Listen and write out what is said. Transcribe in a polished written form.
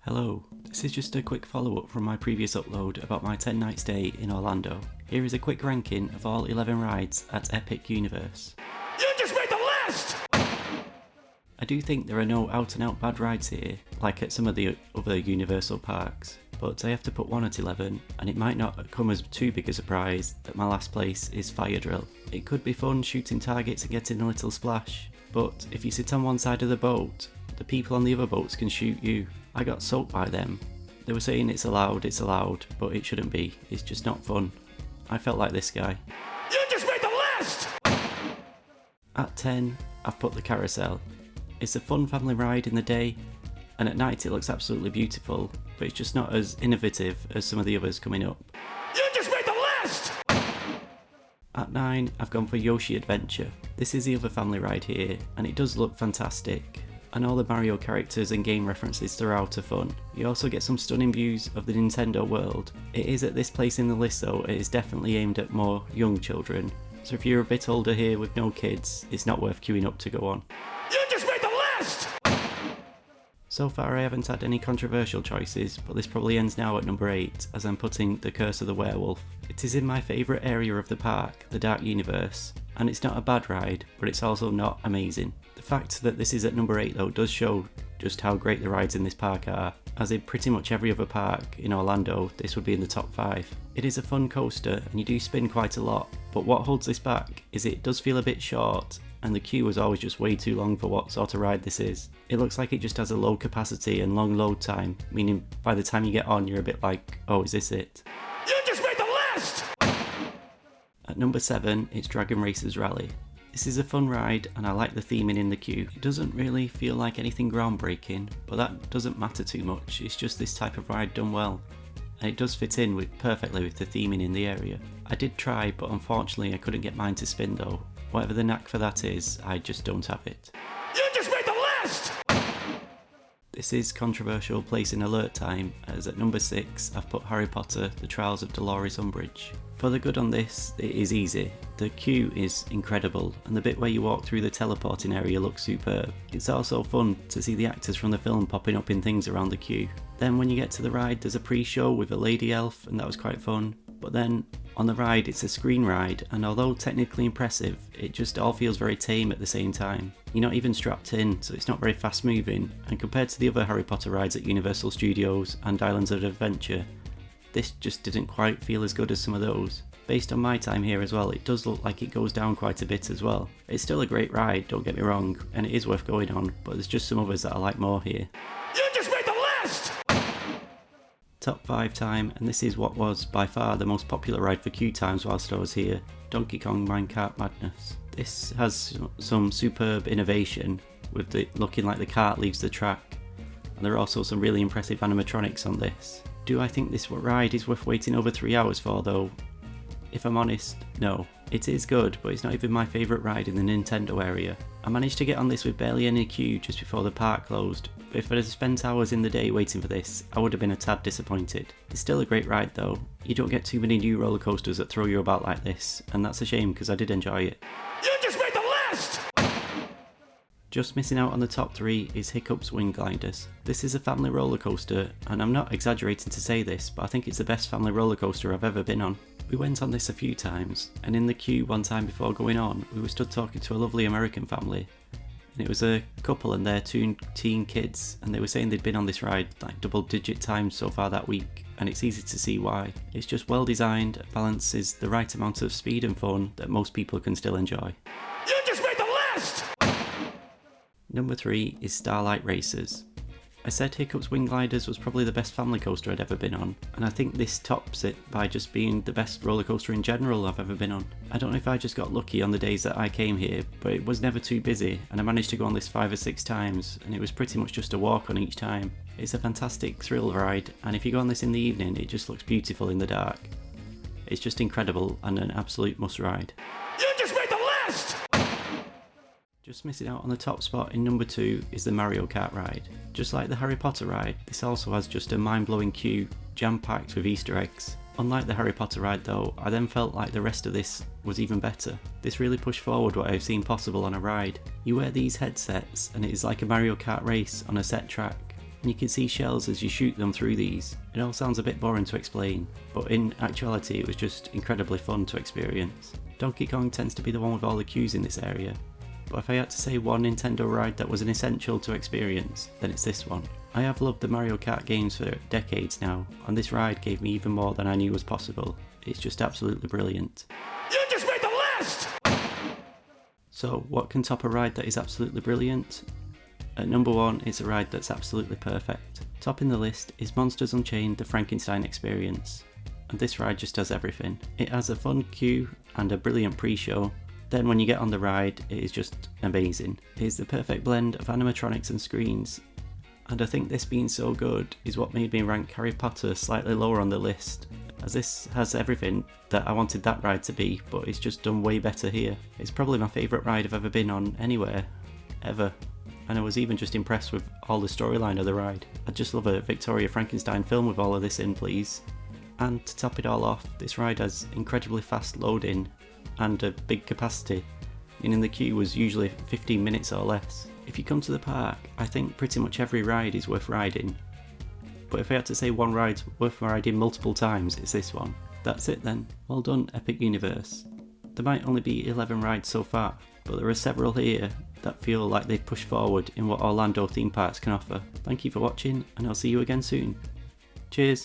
Hello, this is just a quick follow-up from my previous upload about my 10-night stay in Orlando. Here is a quick ranking of all 11 rides at Epic Universe. You just made the list! I do think there are no out-and-out bad rides here, like at some of the other Universal parks, but I have to put one at 11, and it might not come as too big a surprise that my last place is Fire Drill. It could be fun shooting targets and getting a little splash, but if you sit on one side of the boat, the people on the other boats can shoot you. I got soaked by them. They were saying it's allowed, but it shouldn't be. It's just not fun. I felt like this guy. You just made the list! At 10, I've put the Carousel. It's a fun family ride in the day, and at night it looks absolutely beautiful, but it's just not as innovative as some of the others coming up. You just made the list! At 9, I've gone for Yoshi Adventure. This is the other family ride here, and it does look fantastic. And all the Mario characters and game references throughout are fun. You also get some stunning views of the Nintendo world. It is at this place in the list though, it is definitely aimed at more young children. So if you're a bit older here with no kids, it's not worth queuing up to go on. You just made the list! So far I haven't had any controversial choices, but this probably ends now at number 8, as I'm putting The Curse of the Werewolf. It is in my favourite area of the park, the Dark Universe, and it's not a bad ride, but it's also not amazing. The fact that this is at number 8 though does show just how great the rides in this park are, as in pretty much every other park in Orlando this would be in the top 5. It is a fun coaster and you do spin quite a lot, but what holds this back is it does feel a bit short, and the queue was always just way too long for what sort of ride this is. It looks like it just has a low capacity and long load time, meaning by the time you get on you're a bit like, oh, is this it? You just made the list! At number 7, it's Dragon Racers Rally. This is a fun ride and I like the theming in the queue. It doesn't really feel like anything groundbreaking, but that doesn't matter too much, it's just this type of ride done well. And it does fit in perfectly with the theming in the area. I did try, but unfortunately I couldn't get mine to spin though. Whatever the knack for that is, I just don't have it. You just made the list! This is controversial placing alert time, as at number 6 I've put Harry Potter The Trials of Dolores Umbridge. For the good on this, it is easy. The queue is incredible, and the bit where you walk through the teleporting area looks superb. It's also fun to see the actors from the film popping up in things around the queue. Then when you get to the ride there's a pre-show with a lady elf, and that was quite fun. But then on the ride it's a screen ride, and although technically impressive, it just all feels very tame at the same time. You're not even strapped in, so it's not very fast moving, and compared to the other Harry Potter rides at Universal Studios and Islands of Adventure, this just didn't quite feel as good as some of those. Based on my time here as well, it does look like it goes down quite a bit as well. It's still a great ride, don't get me wrong, and it is worth going on, but there's just some others that I like more here. You just made the list! Top 5 time, and this is what was by far the most popular ride for queue times whilst I was here, Donkey Kong Minecart Madness. This has some superb innovation, with it looking like the cart leaves the track, and there are also some really impressive animatronics on this. Do I think this ride is worth waiting over 3 hours for though? If I'm honest, no. It is good, but it's not even my favourite ride in the Nintendo area. I managed to get on this with barely any queue just before the park closed, but if I'd have spent hours in the day waiting for this, I would have been a tad disappointed. It's still a great ride though. You don't get too many new roller coasters that throw you about like this, and that's a shame because I did enjoy it. You just made the list! Just missing out on the top 3 is Hiccup's Wing Gliders. This is a family roller coaster, and I'm not exaggerating to say this, but I think it's the best family roller coaster I've ever been on. We went on this a few times, and in the queue one time before going on, we were stood talking to a lovely American family, and it was a couple and their 2 teen kids, and they were saying they'd been on this ride like double-digit times so far that week, and it's easy to see why. It's just well designed, balances the right amount of speed and fun that most people can still enjoy. You just made the list! Number 3 is Starlight Racers. I said Hiccup's Wing Gliders was probably the best family coaster I'd ever been on, and I think this tops it by just being the best roller coaster in general I've ever been on. I don't know if I just got lucky on the days that I came here, but it was never too busy, and I managed to go on this 5 or 6 times, and it was pretty much just a walk on each time. It's a fantastic thrill ride, and if you go on this in the evening, it just looks beautiful in the dark. It's just incredible and an absolute must ride. You just made the list! Just missing out on the top spot in number 2 is the Mario Kart ride. Just like the Harry Potter ride, this also has just a mind-blowing queue, jam-packed with Easter eggs. Unlike the Harry Potter ride though, I then felt like the rest of this was even better. This really pushed forward what I've seen possible on a ride. You wear these headsets and it is like a Mario Kart race on a set track. and you can see shells as you shoot them through these. It all sounds a bit boring to explain, but in actuality it was just incredibly fun to experience. Donkey Kong tends to be the one with all the cues in this area, but if I had to say one Nintendo ride that was an essential to experience, then it's this one. I have loved the Mario Kart games for decades now, and this ride gave me even more than I knew was possible. It's just absolutely brilliant. You just made the list! So what can top a ride that is absolutely brilliant? At number 1, it's a ride that's absolutely perfect. Topping the list is Monsters Unchained: The Frankenstein Experience, and this ride just does everything. It has a fun queue and a brilliant pre-show. Then when you get on the ride, it is just amazing. It is the perfect blend of animatronics and screens, and I think this being so good is what made me rank Harry Potter slightly lower on the list, as this has everything that I wanted that ride to be, but it's just done way better here. It's probably my favourite ride I've ever been on anywhere, ever, and I was even just impressed with all the storyline of the ride. I'd just love a Victoria Frankenstein film with all of this in, please. And to top it all off, this ride has incredibly fast loading and a big capacity, meaning the queue was usually 15 minutes or less. If you come to the park, I think pretty much every ride is worth riding, but if I had to say one ride's worth riding multiple times, it's this one. That's it then. Well done, Epic Universe. There might only be 11 rides so far, but there are several here that feel like they've pushed forward in what Orlando theme parks can offer. Thank you for watching, and I'll see you again soon. Cheers!